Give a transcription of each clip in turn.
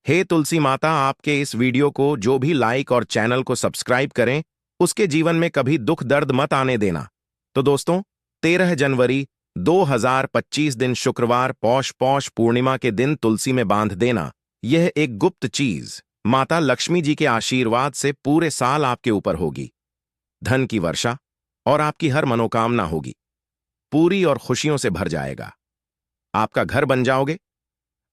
हे तुलसी माता, आपके इस वीडियो को जो भी लाइक और चैनल को सब्सक्राइब करें, उसके जीवन में कभी दुख दर्द मत आने देना। तो दोस्तों, 13 जनवरी 2025 दिन शुक्रवार पौष पौष पूर्णिमा के दिन तुलसी में बांध देना, यह एक गुप्त चीज माता लक्ष्मी जी के आशीर्वाद से पूरे साल आपके ऊपर होगी। धन की वर्षा और आपकी हर मनोकामना होगी, पूरी और खुशियों से भर जाएगा। आपका घर बन जाओगे,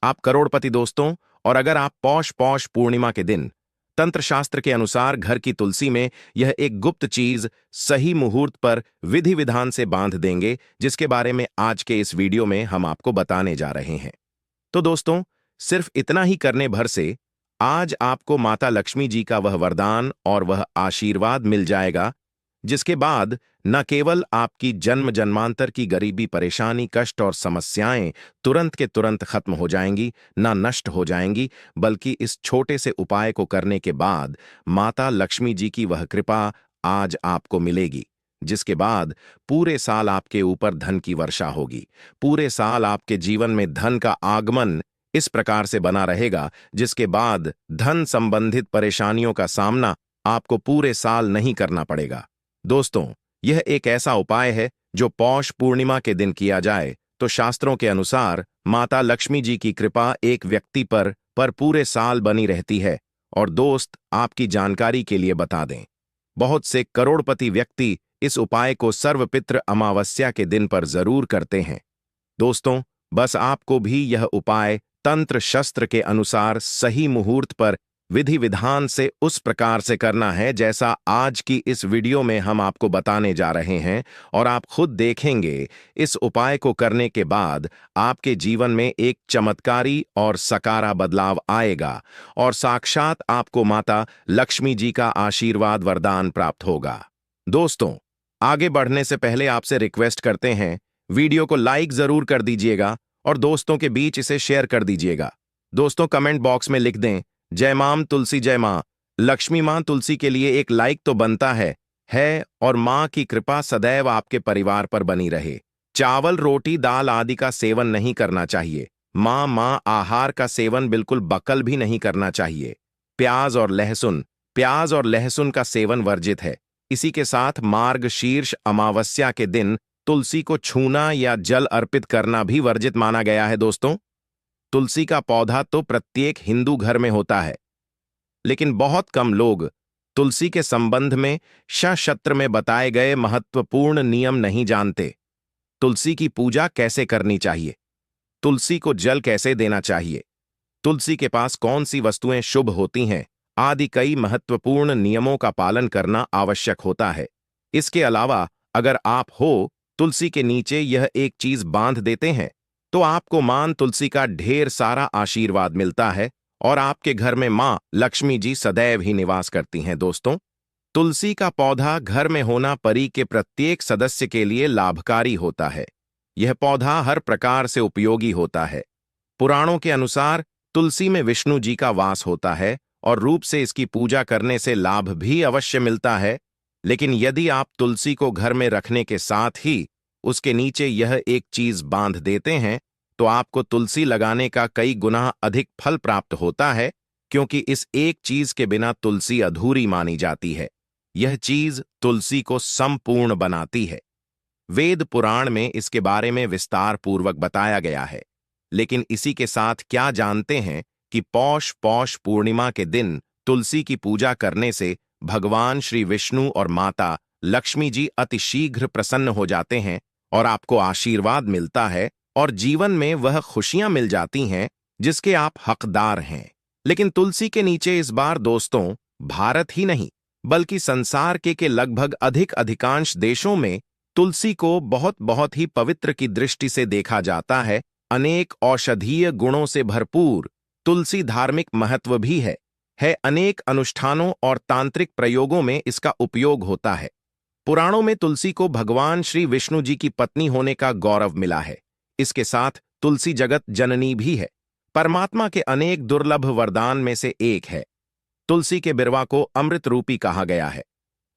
आप करोड़पति दोस्तों। और अगर आप पौष पौष पूर्णिमा के दिन तंत्र शास्त्र के अनुसार घर की तुलसी में यह एक गुप्त चीज सही मुहूर्त पर विधि विधान से बांध देंगे, जिसके बारे में आज के इस वीडियो में हम आपको बताने जा रहे हैं। तो दोस्तों, सिर्फ इतना ही करने भर से आज आपको माता लक्ष्मी जी का वह वरदान और वह आशीर्वाद मिल जाएगा, जिसके बाद न केवल आपकी जन्म जन्मांतर की गरीबी, परेशानी, कष्ट और समस्याएं तुरंत के तुरंत खत्म हो जाएंगी, न नष्ट हो जाएंगी, बल्कि इस छोटे से उपाय को करने के बाद माता लक्ष्मी जी की वह कृपा आज आपको मिलेगी, जिसके बाद पूरे साल आपके ऊपर धन की वर्षा होगी। पूरे साल आपके जीवन में धन का आगमन इस प्रकार से बना रहेगा, जिसके बाद धन संबंधित परेशानियों का सामना आपको पूरे साल नहीं करना पड़ेगा। दोस्तों, यह एक ऐसा उपाय है जो पौष पूर्णिमा के दिन किया जाए तो शास्त्रों के अनुसार माता लक्ष्मी जी की कृपा एक व्यक्ति पर पूरे साल बनी रहती है। और दोस्त, आपकी जानकारी के लिए बता दें, बहुत से करोड़पति व्यक्ति इस उपाय को सर्वपित्र अमावस्या के दिन पर जरूर करते हैं। दोस्तों, बस आपको भी यह उपाय तंत्र शस्त्र के अनुसार सही मुहूर्त पर विधि विधान से उस प्रकार से करना है जैसा आज की इस वीडियो में हम आपको बताने जा रहे हैं। और आप खुद देखेंगे, इस उपाय को करने के बाद आपके जीवन में एक चमत्कारी और सकारा बदलाव आएगा और साक्षात आपको माता लक्ष्मी जी का आशीर्वाद वरदान प्राप्त होगा। दोस्तों, आगे बढ़ने से पहले आपसे रिक्वेस्ट करते हैं, वीडियो को लाइक जरूर कर दीजिएगा और दोस्तों के बीच इसे शेयर कर दीजिएगा। दोस्तों, कमेंट बॉक्स में लिख दें, जय मां तुलसी, जय मां लक्ष्मी। मां तुलसी के लिए एक लाइक तो बनता है और मां की कृपा सदैव आपके परिवार पर बनी रहे। चावल, रोटी, दाल आदि का सेवन नहीं करना चाहिए। मां आहार का सेवन बिल्कुल बकल भी नहीं करना चाहिए। प्याज और लहसुन का सेवन वर्जित है। इसी के साथ मार्गशीर्ष अमावस्या के दिन तुलसी को छूना या जल अर्पित करना भी वर्जित माना गया है। दोस्तों, तुलसी का पौधा तो प्रत्येक हिंदू घर में होता है, लेकिन बहुत कम लोग तुलसी के संबंध में शास्त्र में बताए गए महत्वपूर्ण नियम नहीं जानते। तुलसी की पूजा कैसे करनी चाहिए, तुलसी को जल कैसे देना चाहिए, तुलसी के पास कौन सी वस्तुएं शुभ होती हैं आदि कई महत्वपूर्ण नियमों का पालन करना आवश्यक होता है। इसके अलावा अगर आप तुलसी के नीचे यह एक चीज बांध देते हैं तो आपको मां तुलसी का ढेर सारा आशीर्वाद मिलता है और आपके घर में मां लक्ष्मी जी सदैव ही निवास करती हैं। दोस्तों, तुलसी का पौधा घर में होना परि के प्रत्येक सदस्य के लिए लाभकारी होता है। यह पौधा हर प्रकार से उपयोगी होता है। पुराणों के अनुसार तुलसी में विष्णु जी का वास होता है और रूप से इसकी पूजा करने से लाभ भी अवश्य मिलता है। लेकिन यदि आप तुलसी को घर में रखने के साथ ही उसके नीचे यह एक चीज बांध देते हैं तो आपको तुलसी लगाने का कई गुना अधिक फल प्राप्त होता है, क्योंकि इस एक चीज के बिना तुलसी अधूरी मानी जाती है। यह चीज तुलसी को संपूर्ण बनाती है। वेद पुराण में इसके बारे में विस्तार पूर्वक बताया गया है। लेकिन इसी के साथ क्या जानते हैं कि पौष पौष पूर्णिमा के दिन तुलसी की पूजा करने से भगवान श्री विष्णु और माता लक्ष्मी जी अतिशीघ्र प्रसन्न हो जाते हैं और आपको आशीर्वाद मिलता है और जीवन में वह खुशियां मिल जाती हैं जिसके आप हकदार हैं। लेकिन तुलसी के नीचे इस बार दोस्तों, भारत ही नहीं बल्कि संसार के लगभग अधिकांश देशों में तुलसी को बहुत ही पवित्र की दृष्टि से देखा जाता है। अनेक औषधीय गुणों से भरपूर तुलसी धार्मिक महत्व भी है। अनेक अनुष्ठानों और तांत्रिक प्रयोगों में इसका उपयोग होता है। पुराणों में तुलसी को भगवान श्री विष्णु जी की पत्नी होने का गौरव मिला है। इसके साथ तुलसी जगत जननी भी है, परमात्मा के अनेक दुर्लभ वरदान में से एक है। तुलसी के बिरवा को अमृत रूपी कहा गया है।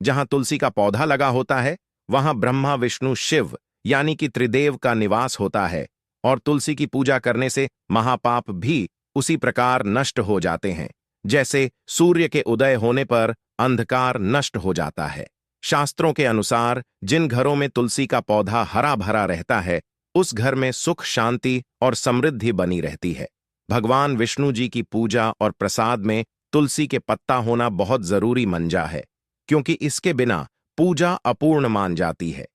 जहां तुलसी का पौधा लगा होता है वहां ब्रह्मा, विष्णु, शिव यानी कि त्रिदेव का निवास होता है और तुलसी की पूजा करने से महापाप भी उसी प्रकार नष्ट हो जाते हैं, जैसे सूर्य के उदय होने पर अंधकार नष्ट हो जाता है। शास्त्रों के अनुसार जिन घरों में तुलसी का पौधा हरा भरा रहता है, उस घर में सुख, शांति और समृद्धि बनी रहती है। भगवान विष्णु जी की पूजा और प्रसाद में तुलसी के पत्ता होना बहुत जरूरी मंजा है, क्योंकि इसके बिना पूजा अपूर्ण मान जाती है।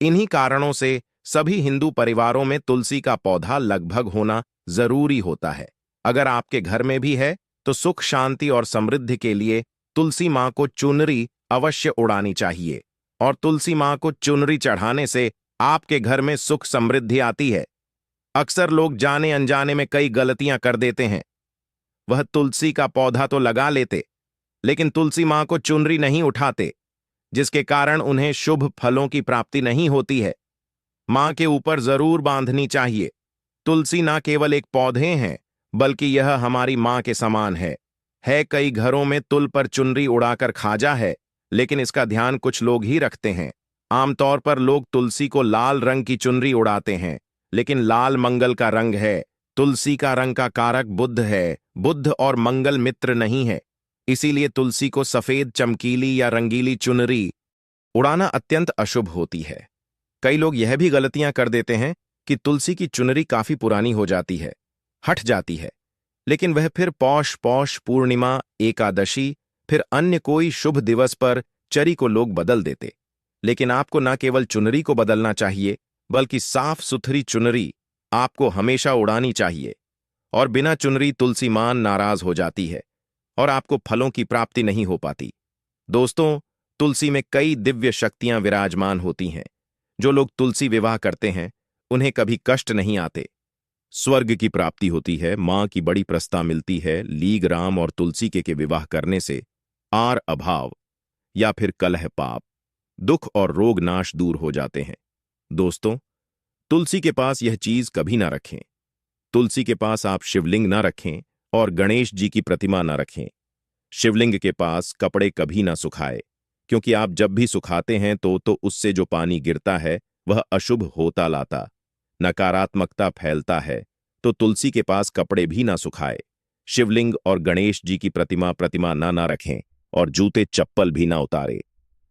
इन्हीं कारणों से सभी हिंदू परिवारों में तुलसी का पौधा लगभग होना जरूरी होता है। अगर आपके घर में भी है तो सुख, शांति और समृद्धि के लिए तुलसी मां को चुनरी अवश्य उड़ानी चाहिए। और तुलसी मां को चुनरी चढ़ाने से आपके घर में सुख समृद्धि आती है। अक्सर लोग जाने अनजाने में कई गलतियां कर देते हैं। वह तुलसी का पौधा तो लगा लेते, लेकिन तुलसी मां को चुनरी नहीं उठाते, जिसके कारण उन्हें शुभ फलों की प्राप्ति नहीं होती है। मां के ऊपर जरूर बांधनी चाहिए। तुलसी ना केवल एक पौधे हैं, बल्कि यह हमारी मां के समान है। कई घरों में तुल पर चुनरी उड़ाकर खाजा है, लेकिन इसका ध्यान कुछ लोग ही रखते हैं। आमतौर पर लोग तुलसी को लाल रंग की चुनरी उड़ाते हैं, लेकिन लाल मंगल का रंग है। तुलसी का रंग का कारक बुध है, बुध और मंगल मित्र नहीं है। इसीलिए तुलसी को सफेद, चमकीली या रंगीली चुनरी उड़ाना अत्यंत अशुभ होती है। कई लोग यह भी गलतियां कर देते हैं कि तुलसी की चुनरी काफी पुरानी हो जाती है, हट जाती है, लेकिन वह फिर पौष पूर्णिमा, एकादशी, फिर अन्य कोई शुभ दिवस पर चरी को लोग बदल देते। लेकिन आपको न केवल चुनरी को बदलना चाहिए, बल्कि साफ सुथरी चुनरी आपको हमेशा उड़ानी चाहिए। और बिना चुनरी तुलसी मां नाराज हो जाती है और आपको फलों की प्राप्ति नहीं हो पाती। दोस्तों, तुलसी में कई दिव्य शक्तियां विराजमान होती हैं। जो लोग तुलसी विवाह करते हैं, उन्हें कभी कष्ट नहीं आते। स्वर्ग की प्राप्ति होती है, मां की बड़ी प्रस्ता मिलती है। लीग राम और तुलसी के विवाह करने से आर अभाव या फिर कलह, पाप, दुख और रोग नाश दूर हो जाते हैं। दोस्तों, तुलसी के पास यह चीज कभी ना रखें। तुलसी के पास आप शिवलिंग ना रखें और गणेश जी की प्रतिमा ना रखें। शिवलिंग के पास कपड़े कभी ना सुखाए, क्योंकि आप जब भी सुखाते हैं तो उससे जो पानी गिरता है वह अशुभ होता लाता, नकारात्मकता फैलता है। तो तुलसी के पास कपड़े भी ना सुखाए। शिवलिंग और गणेश जी की प्रतिमा ना रखें और जूते चप्पल भी ना उतारे।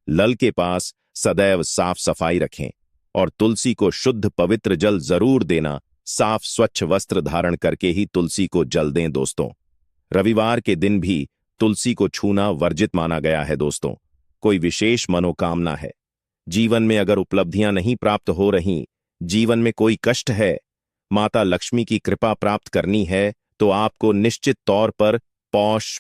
लल के पास सदैव साफ सफाई रखें और तुलसी को शुद्ध पवित्र जल जरूर देना। साफ स्वच्छ वस्त्र धारण करके ही तुलसी को जल दें। दोस्तों, रविवार के दिन भी तुलसी को छूना वर्जित माना गया है। दोस्तों, कोई विशेष मनोकामना है, जीवन में अगर उपलब्धियां नहीं प्राप्त हो रही, जीवन में कोई कष्ट है, माता लक्ष्मी की कृपा प्राप्त करनी है, तो आपको निश्चित तौर पर पौष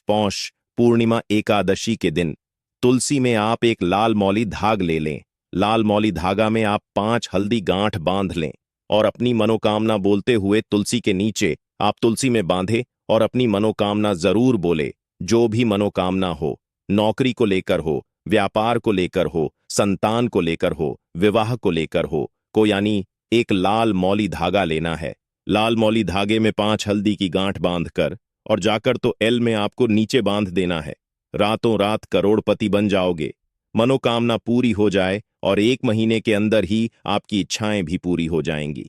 पूर्णिमा, एकादशी के दिन तुलसी में आप एक लाल मौली धाग ले लें। लाल मौली धागा में आप 5 हल्दी गांठ बांध लें और अपनी मनोकामना बोलते हुए तुलसी के नीचे आप तुलसी में बांधे और अपनी मनोकामना जरूर बोले। जो भी मनोकामना हो, नौकरी को लेकर हो, व्यापार को लेकर हो, संतान को लेकर हो, विवाह को लेकर हो, यानी एक लाल मौली धागा लेना है। लाल मौली धागे में 5 हल्दी की गांठ बांधकर और जाकर तो एल में आपको नीचे बांध देना है। रातों रात करोड़पति बन जाओगे। मनोकामना पूरी हो जाए और 1 महीने के अंदर ही आपकी इच्छाएं भी पूरी हो जाएंगी।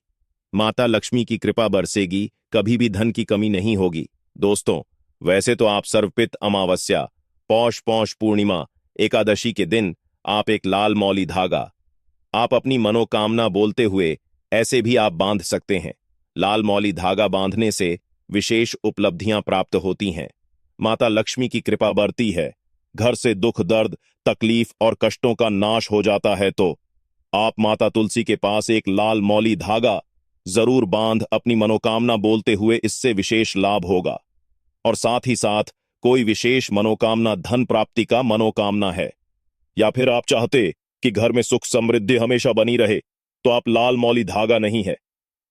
माता लक्ष्मी की कृपा बरसेगी, कभी भी धन की कमी नहीं होगी। दोस्तों, वैसे तो आप सर्वपित अमावस्या, पौष पूर्णिमा, एकादशी के दिन आप एक लाल मौली धागा आप अपनी मनोकामना बोलते हुए ऐसे भी आप बांध सकते हैं। लाल मौली धागा बांधने से विशेष उपलब्धियां प्राप्त होती हैं। माता लक्ष्मी की कृपा बढ़ती है, घर से दुख, दर्द, तकलीफ और कष्टों का नाश हो जाता है। तो आप माता तुलसी के पास एक लाल मौली धागा जरूर बांध अपनी मनोकामना बोलते हुए, इससे विशेष लाभ होगा। और साथ ही साथ कोई विशेष मनोकामना, धन प्राप्ति का मनोकामना है, या फिर आप चाहते कि घर में सुख समृद्धि हमेशा बनी रहे, तो आप लाल मौली धागा नहीं है,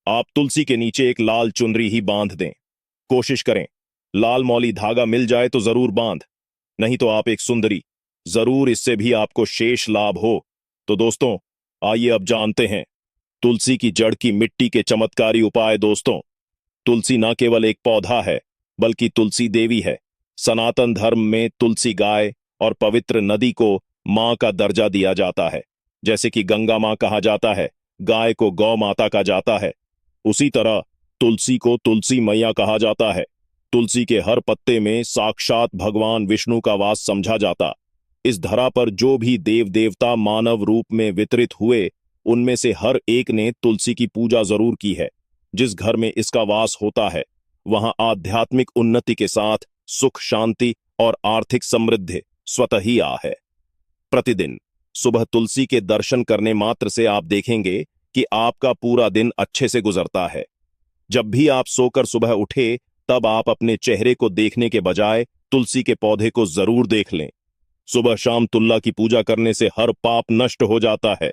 आप तुलसी के नीचे एक लाल चुनरी ही बांध दें। कोशिश करें लाल मौली धागा मिल जाए तो जरूर बांध, नहीं तो आप एक सुंदरी जरूर, इससे भी आपको शेष लाभ हो। तो दोस्तों, आइए अब जानते हैं तुलसी की जड़ की मिट्टी के चमत्कारी उपाय। दोस्तों, तुलसी न केवल एक पौधा है, बल्कि तुलसी देवी है। सनातन धर्म में तुलसी गाय और पवित्र नदी को मां का दर्जा दिया जाता है। जैसे कि गंगा मां कहा जाता है, गाय को गौ माता कहा जाता है, उसी तरह तुलसी को तुलसी मैया कहा जाता है। तुलसी के हर पत्ते में साक्षात भगवान विष्णु का वास समझा जाता। इस धरा पर जो भी देव देवता मानव रूप में वितरित हुए, उनमें से हर एक ने तुलसी की पूजा जरूर की है। जिस घर में इसका वास होता है, वहां आध्यात्मिक उन्नति के साथ सुख, शांति और आर्थिक समृद्धि स्वतः ही आ है। प्रतिदिन सुबह तुलसी के दर्शन करने मात्र से आप देखेंगे कि आपका पूरा दिन अच्छे से गुजरता है। जब भी आप सोकर सुबह उठे, तब आप अपने चेहरे को देखने के बजाय तुलसी के पौधे को जरूर देख लें। सुबह शाम तुल्ला की पूजा करने से हर पाप नष्ट हो जाता है।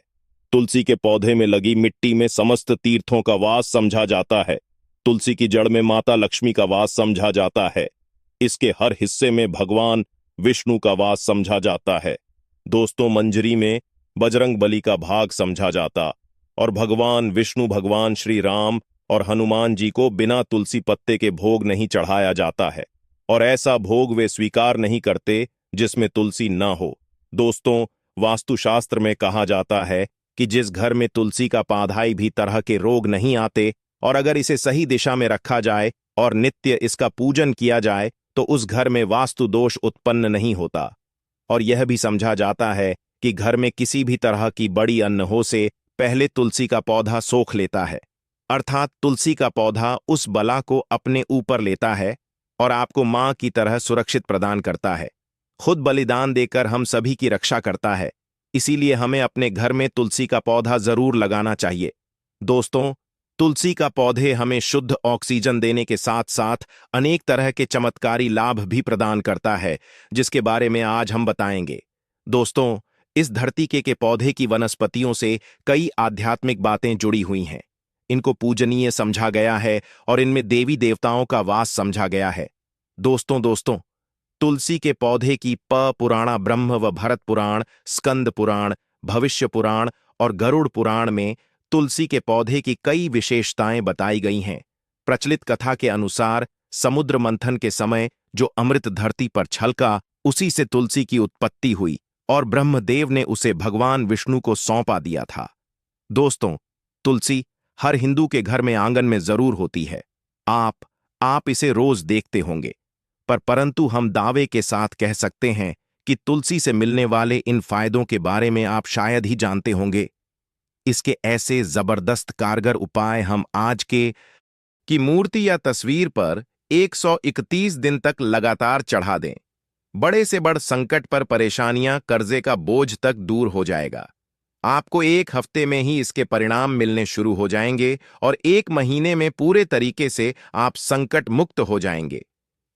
तुलसी के पौधे में लगी मिट्टी में समस्त तीर्थों का वास समझा जाता है। तुलसी की जड़ में माता लक्ष्मी का वास समझा जाता है। इसके हर हिस्से में भगवान विष्णु का वास समझा जाता है। दोस्तों, मंजरी में बजरंग बली का भाग समझा जाता और भगवान विष्णु, भगवान श्री राम और हनुमान जी को बिना तुलसी पत्ते के भोग नहीं चढ़ाया जाता है, और ऐसा भोग वे स्वीकार नहीं करते जिसमें तुलसी ना हो। दोस्तों, वास्तुशास्त्र में कहा जाता है कि जिस घर में तुलसी का पौधा भी तरह के रोग नहीं आते, और अगर इसे सही दिशा में रखा जाए और नित्य इसका पूजन किया जाए, तो उस घर में वास्तु दोष उत्पन्न नहीं होता। और यह भी समझा जाता है कि घर में किसी भी तरह की बड़ी अनहो से पहले तुलसी का पौधा सोख लेता है, अर्थात तुलसी का पौधा उस बला को अपने ऊपर लेता है और आपको मां की तरह सुरक्षित प्रदान करता है। खुद बलिदान देकर हम सभी की रक्षा करता है। इसीलिए हमें अपने घर में तुलसी का पौधा जरूर लगाना चाहिए। दोस्तों, तुलसी का पौधे हमें शुद्ध ऑक्सीजन देने के साथ साथ अनेक तरह के चमत्कारी लाभ भी प्रदान करता है, जिसके बारे में आज हम बताएंगे। दोस्तों, इस धरती के पौधे की वनस्पतियों से कई आध्यात्मिक बातें जुड़ी हुई हैं। इनको पूजनीय समझा गया है और इनमें देवी देवताओं का वास समझा गया है। दोस्तों, तुलसी के पौधे की पुराणा ब्रह्म व भरत पुराण, स्कंद पुराण, भविष्य पुराण और गरुड़ पुराण में तुलसी के पौधे की कई विशेषताएं बताई गई हैं। प्रचलित कथा के अनुसार समुद्र मंथन के समय जो अमृत धरती पर छलका, उसी से तुलसी की उत्पत्ति हुई और ब्रह्मदेव ने उसे भगवान विष्णु को सौंपा दिया था। दोस्तों, तुलसी हर हिंदू के घर में आंगन में जरूर होती है। आप इसे रोज देखते होंगे, परंतु हम दावे के साथ कह सकते हैं कि तुलसी से मिलने वाले इन फायदों के बारे में आप शायद ही जानते होंगे। इसके ऐसे जबरदस्त कारगर उपाय हम आज की मूर्ति या तस्वीर पर 131 दिन तक लगातार चढ़ा दें। बड़े से बड़ संकट पर परेशानियां, कर्जे का बोझ तक दूर हो जाएगा। आपको 1 हफ्ते में ही इसके परिणाम मिलने शुरू हो जाएंगे और 1 महीने में पूरे तरीके से आप संकट मुक्त हो जाएंगे।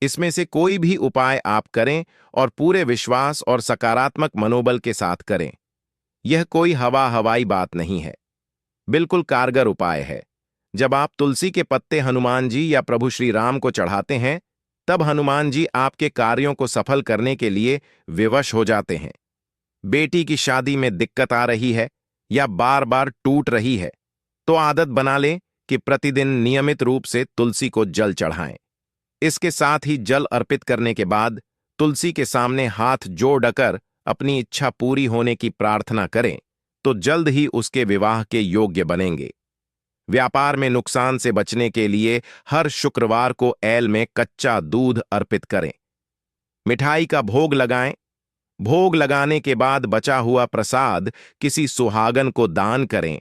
इसमें से कोई भी उपाय आप करें और पूरे विश्वास और सकारात्मक मनोबल के साथ करें। यह कोई हवाई बात नहीं है, बिल्कुल कारगर उपाय है। जब आप तुलसी के पत्ते हनुमान जी या प्रभु श्री राम को चढ़ाते हैं, तब हनुमान जी आपके कार्यों को सफल करने के लिए विवश हो जाते हैं। बेटी की शादी में दिक्कत आ रही है या बार बार टूट रही है, तो आदत बना लें कि प्रतिदिन नियमित रूप से तुलसी को जल चढ़ाएं। इसके साथ ही जल अर्पित करने के बाद तुलसी के सामने हाथ जोड़कर अपनी इच्छा पूरी होने की प्रार्थना करें, तो जल्द ही उसके विवाह के योग्य बनेंगे। व्यापार में नुकसान से बचने के लिए हर शुक्रवार को ऐल में कच्चा दूध अर्पित करें। मिठाई का भोग लगाएं। भोग लगाने के बाद बचा हुआ प्रसाद किसी सुहागन को दान करें